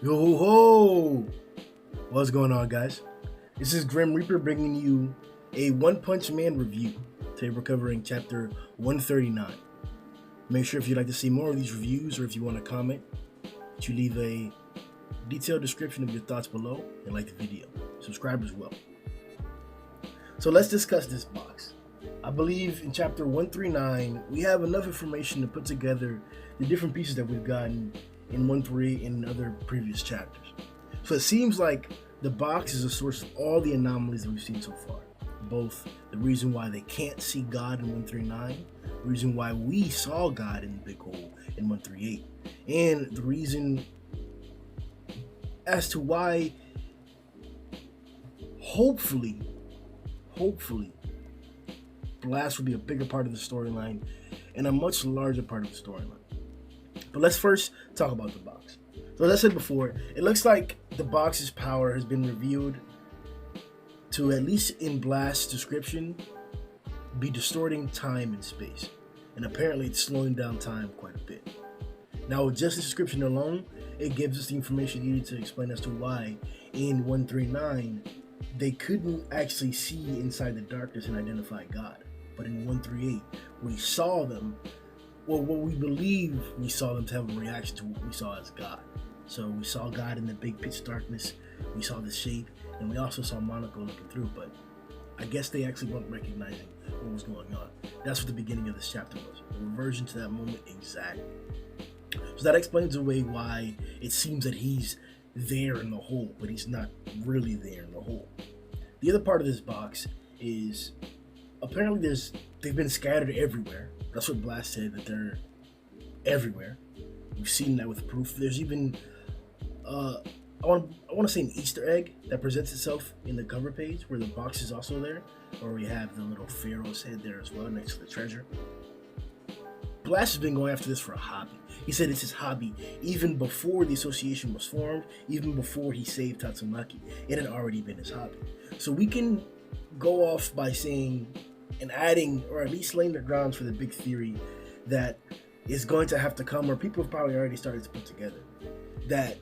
Yo ho ho! What's going on, guys? This is Grimm Reaper bringing you a One Punch Man review. Today we're covering chapter 139. Make sure if you'd like to see more of these reviews or if you want to comment, that you leave a detailed description of your thoughts below and like the video. Subscribe as well. So let's discuss this box. I believe in chapter 139 we have enough information to put together the different pieces that we've gotten in 138 and other previous chapters. So it seems like the box is a source of all the anomalies that we've seen so far. Both the reason why they can't see God in 139, the reason why we saw God in the big hole in 138, and the reason as to why hopefully Blast will be a bigger part of the storyline and a much larger part of the storyline. But let's first talk about the box. So as I said before, it looks like the box's power has been revealed to, at least in Blast's description, be distorting time and space. And apparently it's slowing down time quite a bit. Now with just the description alone, it gives us the information needed to explain as to why in 139 they couldn't actually see inside the darkness and identify God. But in 138, we saw them, well, what we believe we saw them to have a reaction to what we saw as God. So we saw God in the big pitch darkness, we saw the shape, and we also saw Monaco looking through, but I guess they actually weren't recognizing what was going on. That's what the beginning of this chapter was, a reversion to that moment exactly. So that explains away why it seems that he's there in the hole, but he's not really there in the hole. The other part of this box is apparently they've been scattered everywhere. That's what Blast said, that they're everywhere. We've seen that with proof. There's even I want to say an Easter egg that presents itself in the cover page where the box is also there, where we have the little pharaoh's head there as well next to the treasure. Blast has been going after this for a hobby. He said it's his hobby even before the association was formed, even before he saved Tatsumaki. It had already been his hobby. So we can go off by saying and adding, or at least laying the grounds for the big theory that is going to have to come, or people have probably already started to put together, that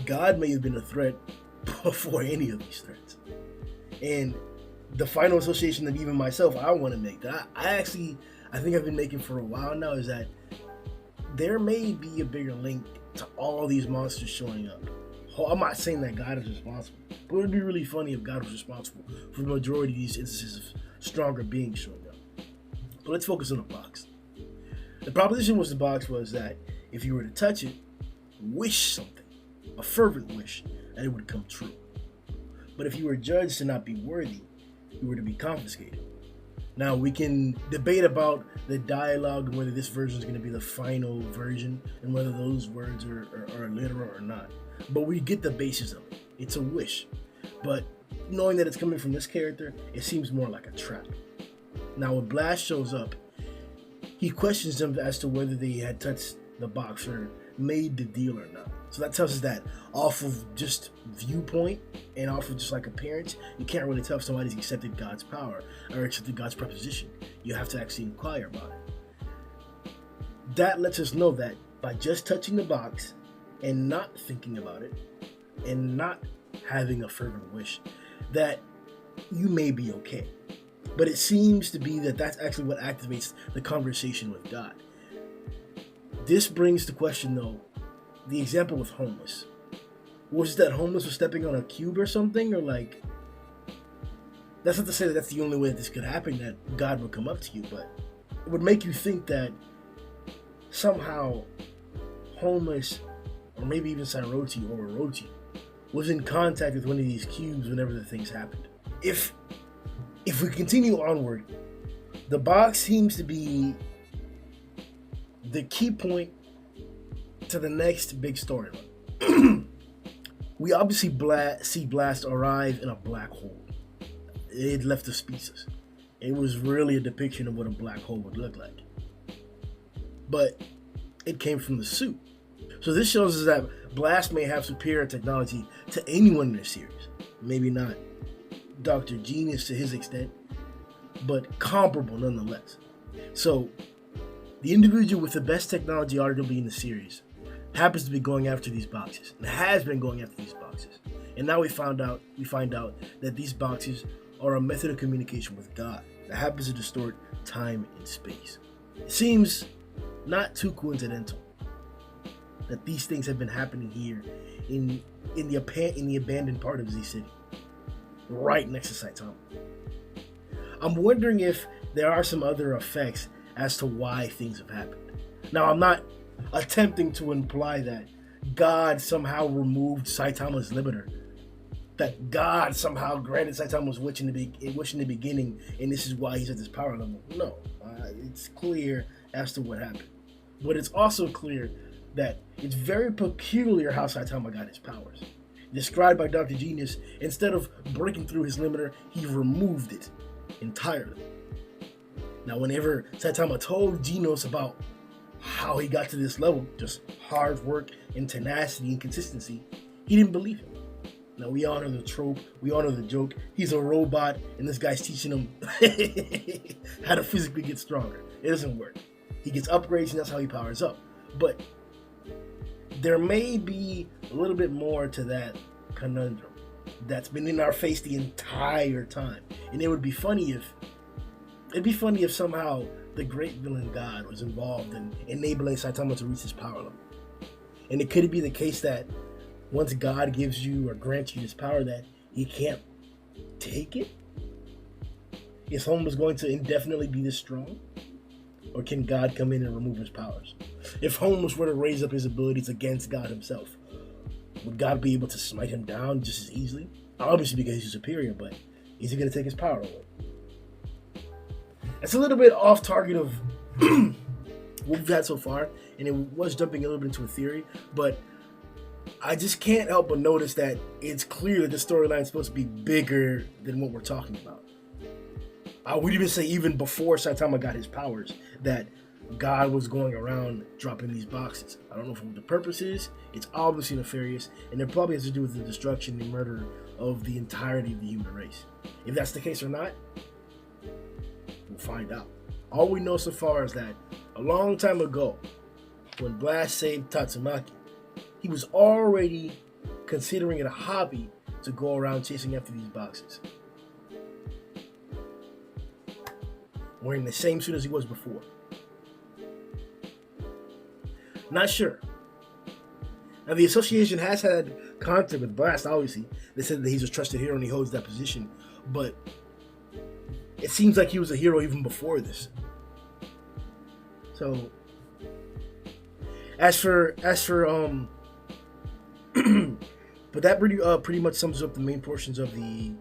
God may have been a threat before any of these threats. And the final association that even myself, I want to make, that I think I've been making for a while now, is that there may be a bigger link to all these monsters showing up. I'm not saying that God is responsible, but it would be really funny if God was responsible for the majority of these instances of stronger beings showing up. But let's focus on the box. The proposition was the box was that if you were to touch it, wish something, a fervent wish, that it would come true. But if you were judged to not be worthy, you were to be confiscated. Now we can debate about the dialogue and whether this version is going to be the final version and whether those words are literal or not. But we get the basis of it. It's a wish. But knowing that it's coming from this character, it seems more like a trap. Now when Blast shows up, he questions them as to whether they had touched the box or made the deal or not. So that tells us that off of just viewpoint and off of just like appearance, you can't really tell if somebody's accepted God's power or accepted God's proposition. You have to actually inquire about it. That lets us know that by just touching the box and not thinking about it and not having a fervent wish, that you may be okay. But it seems to be that that's actually what activates the conversation with God. This brings the question, though, the example with homeless. Was it that homeless was stepping on a cube or something? Or like, that's not to say that that's the only way that this could happen, that God would come up to you, but it would make you think that somehow homeless, or maybe even Sairochi or Orochi, was in contact with one of these cubes whenever the things happened. If we continue onward, the box seems to be the key point to the next big storyline. We obviously see Blast arrive in a black hole. It left us speechless. It was really a depiction of what a black hole would look like. But it came from the suit. So this shows us that Blast may have superior technology to anyone in this series. Maybe not Dr. Genius to his extent, but comparable nonetheless. So the individual with the best technology arguably in the series happens to be going after these boxes and has been going after these boxes. And now we find out that these boxes are a method of communication with God that happens to distort time and space. It seems not too coincidental that these things have been happening here in the abandoned part of Z City, right next to Saitama. I'm wondering if there are some other effects as to why things have happened. Now, I'm not attempting to imply that God somehow removed Saitama's limiter, that God somehow granted Saitama's wish in the beginning, and this is why he's at this power level. No, it's clear as to what happened. But it's also clear that it's very peculiar how Saitama got his powers. Described by Dr. Genius, instead of breaking through his limiter, he removed it entirely. Now, whenever Saitama told Genos about how he got to this level, just hard work and tenacity and consistency, he didn't believe him. Now, we honor the trope, we honor the joke. He's a robot, and this guy's teaching him how to physically get stronger. It doesn't work. He gets upgrades, and that's how he powers up. But there may be a little bit more to that conundrum that's been in our face the entire time. And it would be funny if somehow the great villain God was involved in enabling Saitama to reach his power level. And it could be the case that once God gives you or grants you this power, that he can't take it? Is Homeless going to indefinitely be this strong? Or can God come in and remove his powers? If Homeless were to raise up his abilities against God himself, would God be able to smite him down just as easily? Obviously because he's superior, but is he going to take his power away? It's a little bit off target of what we've had so far, and it was jumping a little bit into a theory, but I just can't help but notice that it's clear that the storyline is supposed to be bigger than what we're talking about. I would even say even before Saitama got his powers, that God was going around dropping these boxes. I don't know what the purpose is. It's obviously nefarious, and it probably has to do with the destruction and murder of the entirety of the human race. If that's the case or not, we'll find out. All we know so far is that a long time ago, when Blast saved Tatsumaki, he was already considering it a hobby to go around chasing after these boxes, wearing the same suit as he was before. Not sure. Now, the association has had contact with Blast, obviously. They said that he's a trusted hero and he holds that position, but it seems like he was a hero even before this. So, but that pretty much sums up the main portions of the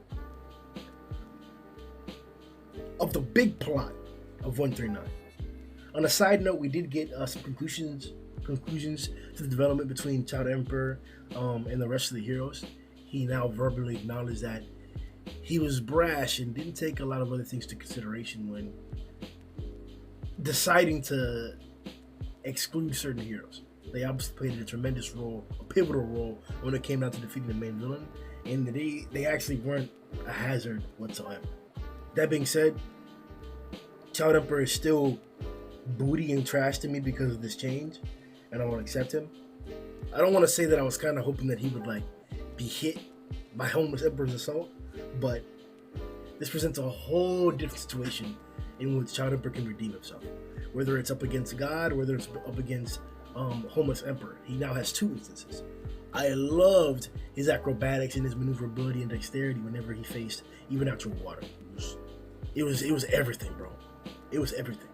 big plot of 139. On a side note, we did get some conclusions to the development between Child Emperor and the rest of the heroes. He now verbally acknowledged that he was brash and didn't take a lot of other things into consideration when deciding to exclude certain heroes. They obviously played a tremendous role, a pivotal role, when it came down to defeating the main villain, and they actually weren't a hazard whatsoever. That being said, Child Emperor is still booty and trash to me because of this change, and I won't accept him. I don't want to say that I was kind of hoping that he would be hit by Homeless Emperor's assault, but this presents a whole different situation in which Child Emperor can redeem himself. Whether it's up against God, whether it's up against Homeless Emperor, he now has two instances. I loved his acrobatics and his maneuverability and dexterity whenever he faced even actual water. It was everything, bro. It was everything.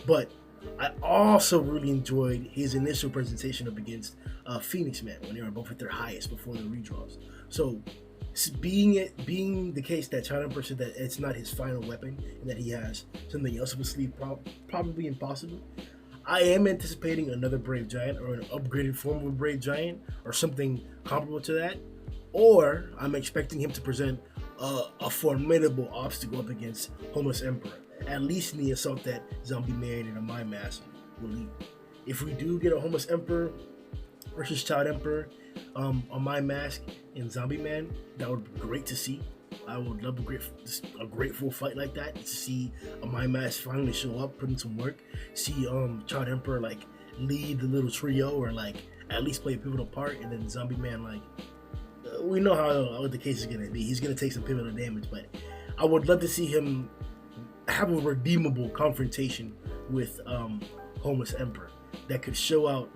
But I also really enjoyed his initial presentation up against Phoenix Man when they were both at their highest before the redraws. So being the case that Child Emperor said that it's not his final weapon and that he has something else up his sleeve, probably impossible, I am anticipating another Brave Giant or an upgraded form of a Brave Giant or something comparable to that. Or I'm expecting him to present a formidable obstacle up against Homeless Emperor, at least in the assault that Zombie Man and a Mind Mask will lead. If we do get a Homeless Emperor versus Child Emperor, a Mind Mask and Zombie Man, that would be great to see. I would love a grateful fight like that, to see a Mind Mask finally show up, put in some work, see Child Emperor lead the little trio, or at least play a pivotal part, and then Zombie Man, like, we know how the case is going to be. He's going to take some pivotal damage, but I would love to see him have a redeemable confrontation with Homeless Emperor that could show out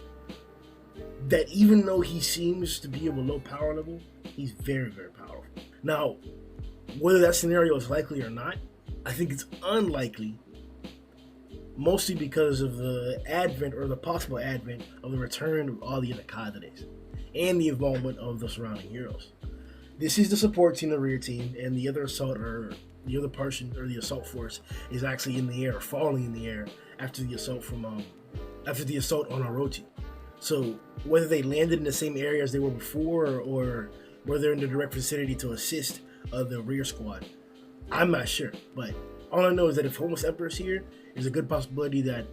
that even though he seems to be of a low power level, he's very, very powerful. Now, whether that scenario is likely or not, I think it's unlikely, mostly because of the advent, or the possible advent, of the return of all the other cadres and the involvement of the surrounding heroes. This is the support team, the rear team, and the other assault, or the other person, or the assault force, is actually in the air, falling in the air after the assault on Orochi. So whether they landed in the same area as they were before, or whether they're in the direct vicinity to assist the rear squad, I'm not sure. But all I know is that if Homeless Emperor's here, there's a good possibility that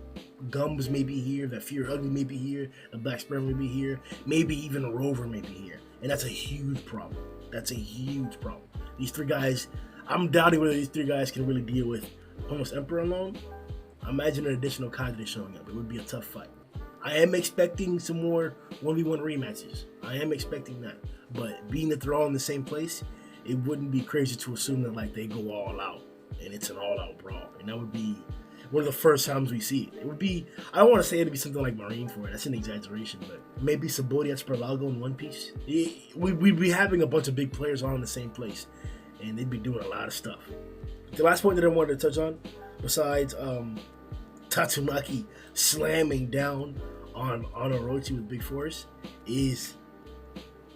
Gums may be here, that Fear Ugly may be here, the Black Sparrow may be here, maybe even Rover may be here. And that's a huge problem. That's a huge problem. These three guys, I'm doubting whether these three guys can really deal with Homeless Emperor alone. Imagine an additional cadre showing up. It would be a tough fight. I am expecting some more 1v1 rematches. I am expecting that. But being that they're all in the same place, it wouldn't be crazy to assume that like they go all out and it's an all-out brawl. And that would be one of the first times we see it. It would be, I don't want to say it'd be something like Marineford. That's an exaggeration, but maybe Saboria Sperlago in One Piece. We'd be having a bunch of big players all in the same place, and they'd be doing a lot of stuff. The last point that I wanted to touch on, besides Tatsumaki slamming down on Orochi with big force, is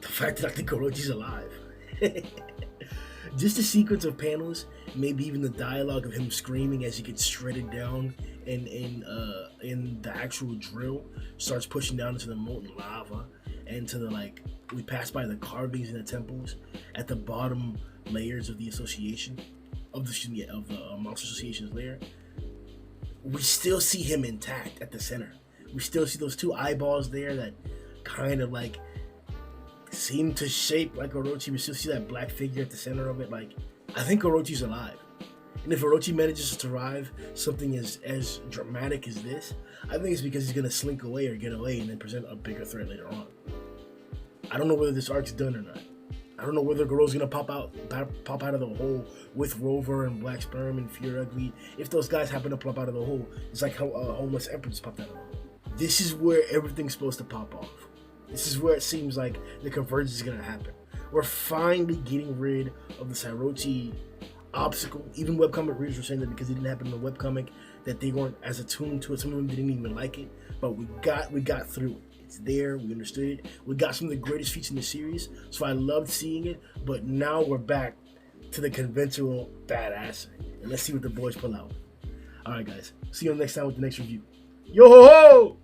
the fact that I think Orochi's alive. Just a sequence of panels, maybe even the dialogue of him screaming as he gets shredded down, and in the actual drill starts pushing down into the molten lava, and to the, like, we pass by the carvings in the temples at the bottom layers of the association, of the Monster Association's lair. We still see him intact at the center. We still see those two eyeballs there that kind of like seem to shape like Orochi. We still see that black figure at the center of it. Like, I think Orochi's alive. And if Orochi manages to survive something as dramatic as this, I think it's because he's going to slink away or get away and then present a bigger threat later on. I don't know whether this arc's done or not. I don't know whether Garou's going to pop out of the hole with Rover and Black Sperm and Fear Ugly. If those guys happen to pop out of the hole, it's like how Homeless Emperor just popped out of the hole. This is where everything's supposed to pop off. This is where it seems like the convergence is going to happen. We're finally getting rid of the Orochi obstacle. Even webcomic readers were saying that because it didn't happen in the webcomic, that they weren't as attuned to it. Some of them didn't even like it, but we got through it. It's there. We understood it. We got some of the greatest feats in the series, so I loved seeing it. But now we're back to the conventional badassery, and let's see what the boys pull out. All right, guys. See you next time with the next review. Yo ho ho!